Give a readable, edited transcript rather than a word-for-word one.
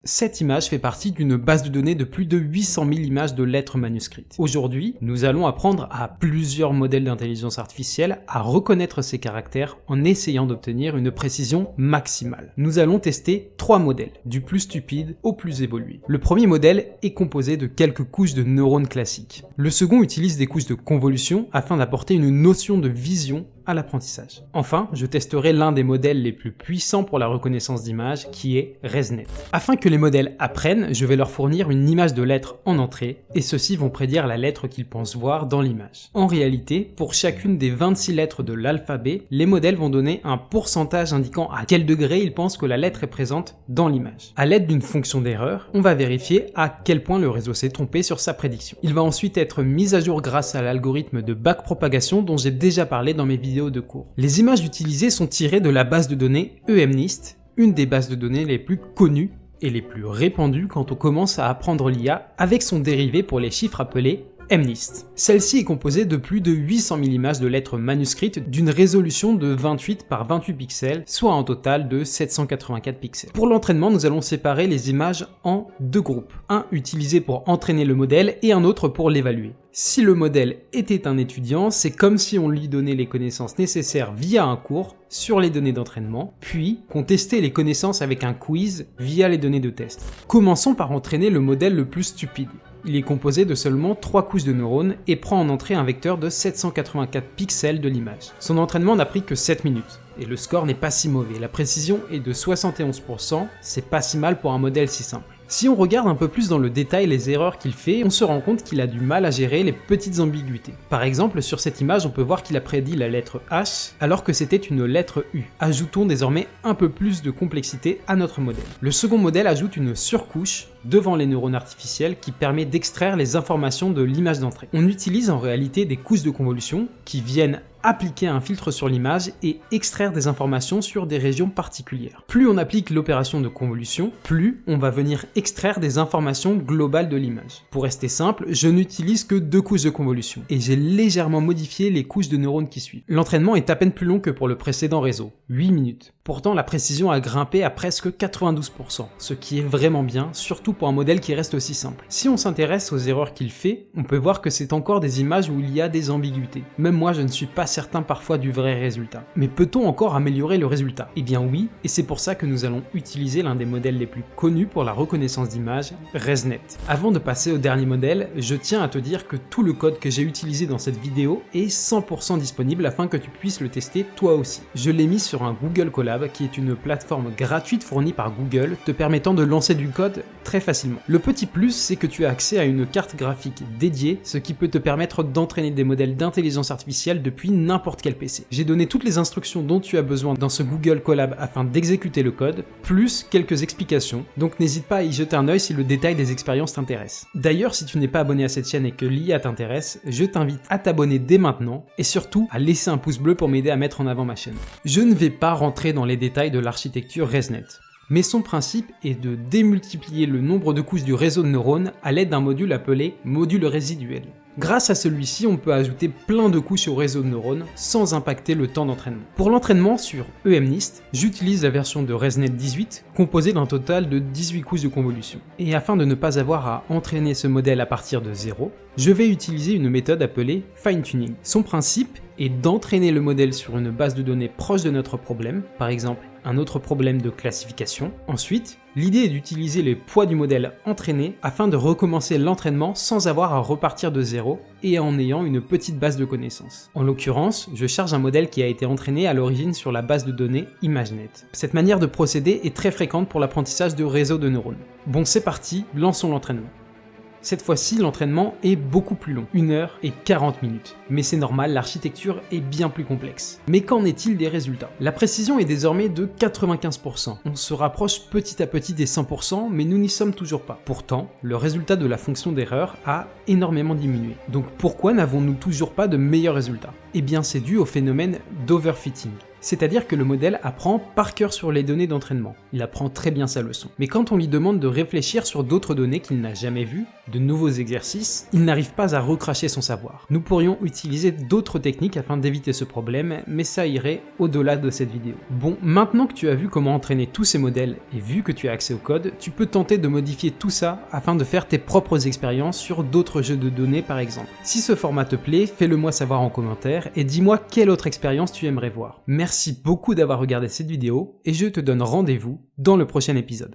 Cette image fait partie d'une base de données de plus de 800 000 images de lettres manuscrites. Aujourd'hui, nous allons apprendre à plusieurs modèles d'intelligence artificielle à reconnaître ces caractères en essayant d'obtenir une précision maximale. Nous allons tester 3 modèles, du plus stupide au plus évolué. Le premier modèle est composé de quelques couches de neurones classiques. Le second utilise des couches de convolution afin d'apporter une notion de vision à l'apprentissage. Enfin, je testerai l'un des modèles les plus puissants pour la reconnaissance d'images qui est ResNet. Afin que les modèles apprennent, je vais leur fournir une image de lettre en entrée et ceux-ci vont prédire la lettre qu'ils pensent voir dans l'image. En réalité, pour chacune des 26 lettres de l'alphabet, les modèles vont donner un pourcentage indiquant à quel degré ils pensent que la lettre est présente dans l'image. À l'aide d'une fonction d'erreur, on va vérifier à quel point le réseau s'est trompé sur sa prédiction. Il va ensuite être mis à jour grâce à l'algorithme de backpropagation dont j'ai déjà parlé dans mes vidéos de cours. Les images utilisées sont tirées de la base de données EMNIST, une des bases de données les plus connues et les plus répandues quand on commence à apprendre l'IA avec son dérivé pour les chiffres appelé MNIST. Celle-ci est composée de plus de 800 000 images de lettres manuscrites d'une résolution de 28 par 28 pixels, soit un total de 784 pixels. Pour l'entraînement, nous allons séparer les images en 2 groupes, un utilisé pour entraîner le modèle et un autre pour l'évaluer. Si le modèle était un étudiant, c'est comme si on lui donnait les connaissances nécessaires via un cours sur les données d'entraînement, puis qu'on testait les connaissances avec un quiz via les données de test. Commençons par entraîner le modèle le plus stupide. Il est composé de seulement 3 couches de neurones et prend en entrée un vecteur de 784 pixels de l'image. Son entraînement n'a pris que 7 minutes, et le score n'est pas si mauvais. La précision est de 71%, c'est pas si mal pour un modèle si simple. Si on regarde un peu plus dans le détail les erreurs qu'il fait, on se rend compte qu'il a du mal à gérer les petites ambiguïtés. Par exemple, sur cette image, on peut voir qu'il a prédit la lettre H alors que c'était une lettre U. Ajoutons désormais un peu plus de complexité à notre modèle. Le second modèle ajoute une surcouche devant les neurones artificiels qui permet d'extraire les informations de l'image d'entrée. On utilise en réalité des couches de convolution qui viennent appliquer un filtre sur l'image et extraire des informations sur des régions particulières. Plus on applique l'opération de convolution, plus on va venir extraire des informations globales de l'image. Pour rester simple, je n'utilise que 2 couches de convolution et j'ai légèrement modifié les couches de neurones qui suivent. L'entraînement est à peine plus long que pour le précédent réseau, 8 minutes. Pourtant, la précision a grimpé à presque 92%, ce qui est vraiment bien, surtout pour un modèle qui reste aussi simple. Si on s'intéresse aux erreurs qu'il fait, on peut voir que c'est encore des images où il y a des ambiguïtés. Même moi, je ne suis pas certain parfois du vrai résultat. Mais peut-on encore améliorer le résultat? Eh bien oui, et c'est pour ça que nous allons utiliser l'un des modèles les plus connus pour la reconnaissance d'images, ResNet. Avant de passer au dernier modèle, je tiens à te dire que tout le code que j'ai utilisé dans cette vidéo est 100% disponible afin que tu puisses le tester toi aussi. Je l'ai mis sur un Google Colab qui est une plateforme gratuite fournie par Google te permettant de lancer du code très facilement. Le petit plus, c'est que tu as accès à une carte graphique dédiée, ce qui peut te permettre d'entraîner des modèles d'intelligence artificielle depuis n'importe quel PC. J'ai donné toutes les instructions dont tu as besoin dans ce Google Colab afin d'exécuter le code, plus quelques explications, donc n'hésite pas à y jeter un œil si le détail des expériences t'intéresse. D'ailleurs, si tu n'es pas abonné à cette chaîne et que l'IA t'intéresse, je t'invite à t'abonner dès maintenant et surtout à laisser un pouce bleu pour m'aider à mettre en avant ma chaîne. Je ne vais pas rentrer dans les détails de l'architecture ResNet, mais son principe est de démultiplier le nombre de couches du réseau de neurones à l'aide d'un module appelé module résiduel. Grâce à celui-ci, on peut ajouter plein de couches au réseau de neurones sans impacter le temps d'entraînement. Pour l'entraînement sur EMNIST, j'utilise la version de ResNet 18 composée d'un total de 18 couches de convolution. Et afin de ne pas avoir à entraîner ce modèle à partir de 0, je vais utiliser une méthode appelée fine-tuning. Son principe est d'entraîner le modèle sur une base de données proche de notre problème, par exemple un autre problème de classification. Ensuite, l'idée est d'utiliser les poids du modèle entraîné afin de recommencer l'entraînement sans avoir à repartir de 0 et en ayant une petite base de connaissances. En l'occurrence, je charge un modèle qui a été entraîné à l'origine sur la base de données ImageNet. Cette manière de procéder est très fréquente pour l'apprentissage de réseaux de neurones. Bon, c'est parti, lançons l'entraînement. Cette fois-ci, l'entraînement est beaucoup plus long, 1 heure et 40 minutes. Mais c'est normal, l'architecture est bien plus complexe. Mais qu'en est-il des résultats? La précision est désormais de 95%. On se rapproche petit à petit des 100%, mais nous n'y sommes toujours pas. Pourtant, le résultat de la fonction d'erreur a énormément diminué. Donc pourquoi n'avons-nous toujours pas de meilleurs résultats? Eh bien c'est dû au phénomène d'overfitting. C'est-à-dire que le modèle apprend par cœur sur les données d'entraînement. Il apprend très bien sa leçon. Mais quand on lui demande de réfléchir sur d'autres données qu'il n'a jamais vues, de nouveaux exercices, il n'arrive pas à recracher son savoir. Nous pourrions utiliser d'autres techniques afin d'éviter ce problème, mais ça irait au-delà de cette vidéo. Bon, maintenant que tu as vu comment entraîner tous ces modèles et vu que tu as accès au code, tu peux tenter de modifier tout ça afin de faire tes propres expériences sur d'autres jeux de données par exemple. Si ce format te plaît, fais-le moi savoir en commentaire et dis-moi quelle autre expérience tu aimerais voir. Merci beaucoup d'avoir regardé cette vidéo et je te donne rendez-vous dans le prochain épisode.